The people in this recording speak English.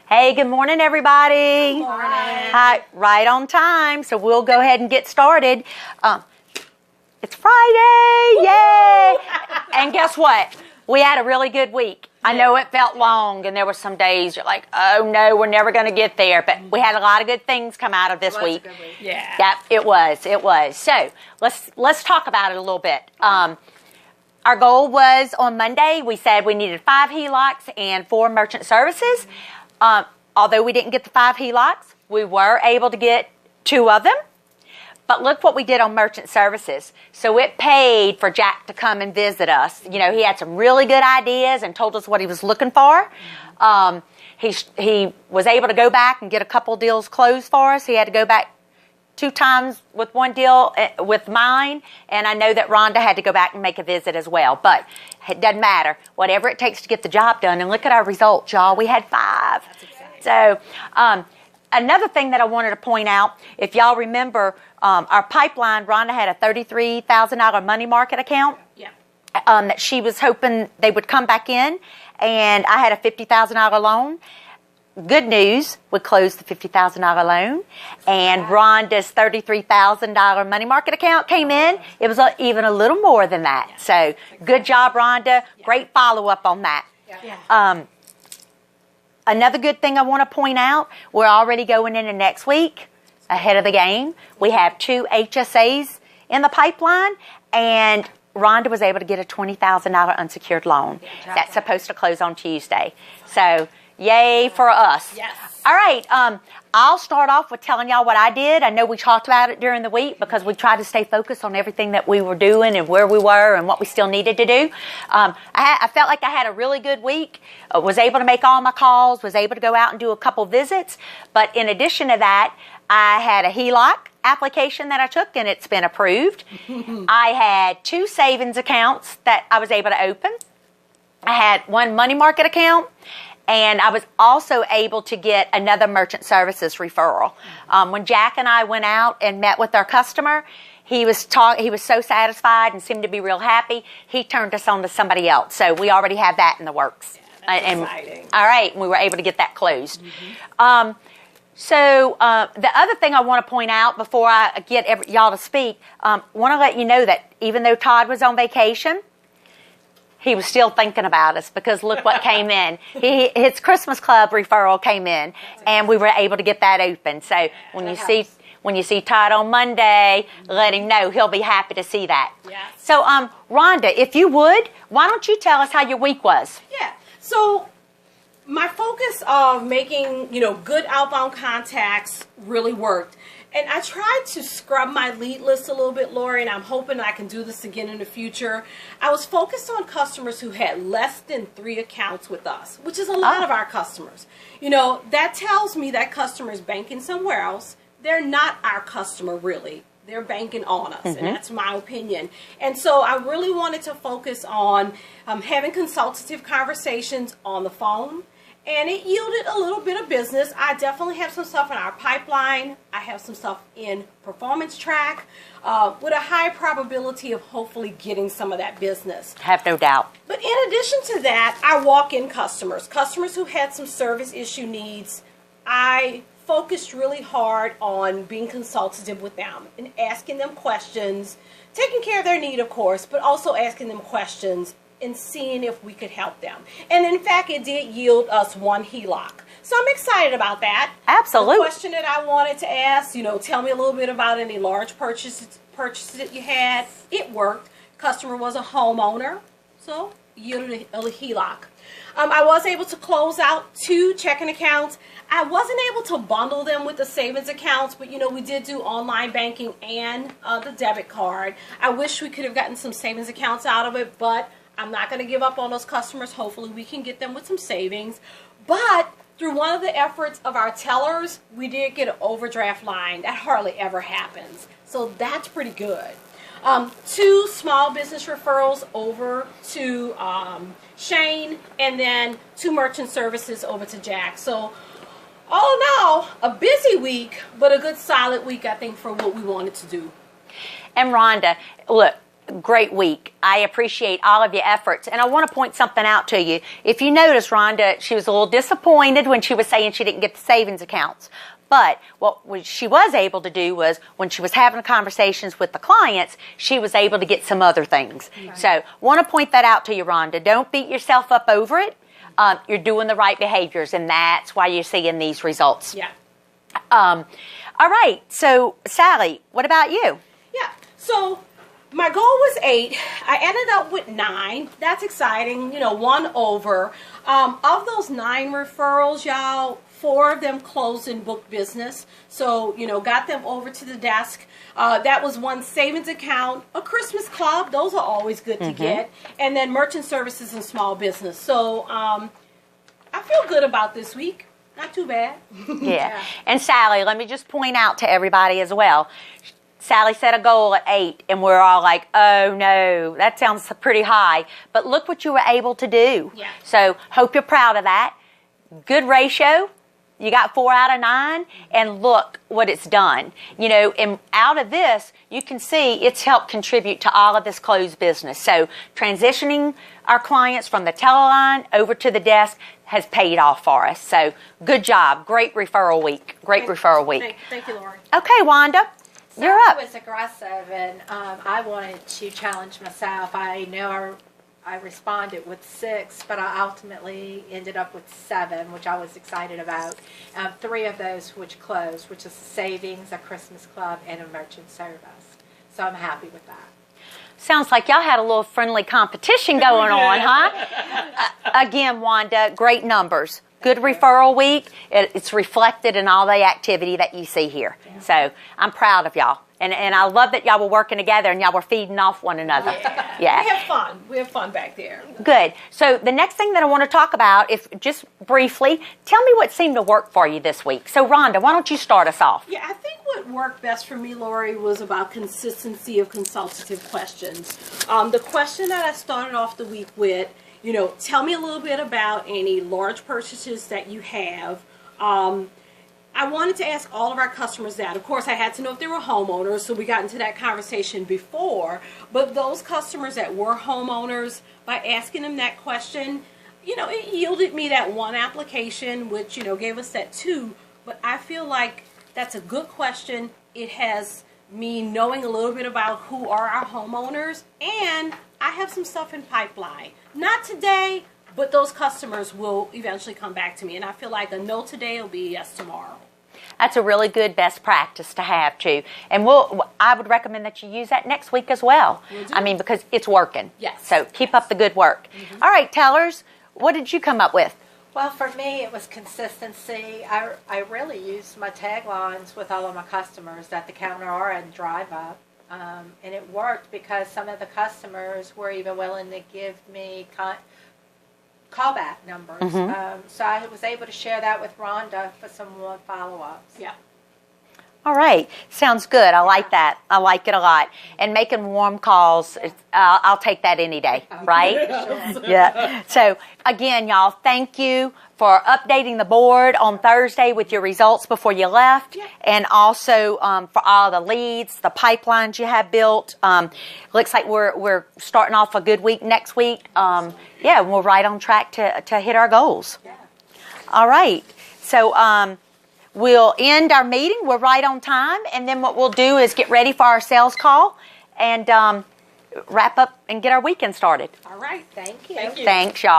Hey, good morning, everybody. Good morning. Hi, right on time. So we'll go ahead and get started. It's Friday, yay! And guess what? We had a really good week. I know it felt long, and there were some days you're like, oh no, we're never going to get there. But we had a lot of good things come out of this week. Yeah. Yep, it was. So let's talk about it a little bit. Our goal was on Monday, we said we needed 5 HELOCs and 4 merchant services. Although we didn't get the 5 HELOCs, we were able to get 2 of them. But look what we did on merchant services. So it paid for Jack to come and visit us. You know, he had some really good ideas and told us what he was looking for. He was able to go back and get a couple deals closed for us. He had to go back 2 times with one deal with mine, and I know that Rhonda had to go back and make a visit as well. But it doesn't matter. Whatever it takes to get the job done. And look at our results, y'all. We had 5. That's exciting. So another thing that I wanted to point out, if y'all remember, our pipeline, Rhonda had a $33,000 money market account. Yeah. That she was hoping they would come back in, and I had a $50,000 loan. Good news, we closed the $50,000 loan, and Rhonda's $33,000 money market account came in. It was even a little more than that. So good job, Rhonda. Great follow-up on that. Yeah. Another good thing I want to point out, we're already going into next week ahead of the game. We have 2 HSAs in the pipeline, and Rhonda was able to get a $20,000 unsecured loan. That's supposed to close on Tuesday. So yay for us. Yes. All right. I'll start off with telling y'all what I did. I know we talked about it during the week because we tried to stay focused on everything that we were doing and where we were and what we still needed to do. I felt like I had a really good week. Was able to make all my calls. Was able to go out and do a couple visits. But in addition to that, I had a HELOC application that I took, and it's been approved. I had 2 savings accounts that I was able to open. I had 1 money market account. And I was also able to get another merchant services referral. When Jack and I went out and met with our customer, he was so satisfied and seemed to be real happy. He turned us on to somebody else. So we already have that in the works. Yeah, that's exciting. All right, and we were able to get that closed. So the other thing I want to point out before I get y'all to speak, want to let you know that even though Todd was on vacation, he was still thinking about us because look what came in. His Christmas Club referral came in, and we were able to get that open. So when you see Todd on Monday, let him know. He'll be happy to see that. Yes. So Rhonda, if you would, why don't you tell us how your week was? Yeah. So my focus of making, good outbound contacts really worked. And I tried to scrub my lead list a little bit, Lori, and I'm hoping I can do this again in the future. I was focused on customers who had less than 3 accounts with us, which is a lot of our customers. That tells me that customer is banking somewhere else. They're not our customer, really. They're banking on us, and that's my opinion. And so I really wanted to focus on having consultative conversations on the phone. And it yielded a little bit of business. I definitely have some stuff in our pipeline. I have some stuff in Performance Track with a high probability of hopefully getting some of that business. Have no doubt. But in addition to that, I walk-in customers who had some service issue needs. I focused really hard on being consultative with them and asking them questions, taking care of their need, of course, but also asking them questions and seeing if we could help them. And in fact, it did yield us 1 HELOC. So I'm excited about that. Absolutely. The question that I wanted to ask, tell me a little bit about any large purchases that you had. It worked. Customer was a homeowner, so yielded a HELOC. I was able to close out 2 checking accounts. I wasn't able to bundle them with the savings accounts, but we did do online banking and the debit card. I wish we could have gotten some savings accounts out of it, but I'm not going to give up on those customers. Hopefully we can get them with some savings. But through one of the efforts of our tellers, we did get an overdraft line. That hardly ever happens. So that's pretty good. 2 small business referrals over to Shane, and then 2 merchant services over to Jack. So all in all, a busy week, but a good solid week, I think, for what we wanted to do. And Rhonda, look, great week. I appreciate all of your efforts. And I want to point something out to you. If you notice, Rhonda, she was a little disappointed when she was saying she didn't get the savings accounts. But what she was able to do was, when she was having conversations with the clients, she was able to get some other things. Right. So want to point that out to you, Rhonda. Don't beat yourself up over it. You're doing the right behaviors, and that's why you're seeing these results. Yeah. All right. So, Sally, what about you? Yeah. So my goal was 8. I ended up with 9. That's exciting. 1 over. Of those 9 referrals, y'all, 4 of them closed in book business. So, got them over to the desk. That was 1 savings account, a Christmas club. Those are always good to get. And then merchant services and small business. So, I feel good about this week. Not too bad. Yeah. And Sally, let me just point out to everybody as well. Sally set a goal at 8, and we're all like, oh no, that sounds pretty high. But look what you were able to do. Yeah. So hope you're proud of that. Good ratio. You got 4 out of 9, and look what it's done. And out of this, you can see it's helped contribute to all of this closed business. So transitioning our clients from the teleline over to the desk has paid off for us. So good job. Great referral week. Thank you, Lori. Okay, Wanda, you're up. I was aggressive, and I wanted to challenge myself. I know I responded with 6, but I ultimately ended up with 7, which I was excited about. 3 of those which closed, which is savings, a Christmas club, and a merchant service. So I'm happy with that. Sounds like y'all had a little friendly competition going on, huh? Again, Wanda, great numbers. Good referral week. It's reflected in all the activity that you see here. Yeah. So I'm proud of y'all. And I love that y'all were working together and y'all were feeding off one another. Yeah. We have fun. We have fun back there. Good. So the next thing that I want to talk about, if just briefly, tell me what seemed to work for you this week. So Rhonda, why don't you start us off? Yeah, I think what worked best for me, Lori, was about consistency of consultative questions. The question that I started off the week with, tell me a little bit about any large purchases that you have. I wanted to ask all of our customers that. Of course, I had to know if they were homeowners, so we got into that conversation before. But those customers that were homeowners, by asking them that question, it yielded me that 1 application, which, gave us that 2. But I feel like that's a good question. It has me knowing a little bit about who are our homeowners, and I have some stuff in pipeline. Not today, but those customers will eventually come back to me. And I feel like a no today will be a yes tomorrow. That's a really good best practice to have, too. And I would recommend that you use that next week as well. I mean, because it's working. Yes. So keep up the good work. All right, tellers, what did you come up with? Well, for me, it was consistency. I really used my taglines with all of my customers at the counter or in drive up. And it worked because some of the customers were even willing to give me callback numbers. So I was able to share that with Rhonda for some more follow-ups. Yeah. All right. Sounds good. I like that. I like it a lot. And making warm calls, I'll take that any day, right? Sure. Yeah. So, again, y'all, thank you for updating the board on Thursday with your results before you left. Yeah. And also for all the leads, the pipelines you have built. Looks like we're starting off a good week next week. Yeah, we're right on track to hit our goals. Yeah. All right. So, we'll end our meeting. We're right on time. And then what we'll do is get ready for our sales call and wrap up and get our weekend started. All right. Thank you. Thank you. Thanks, y'all.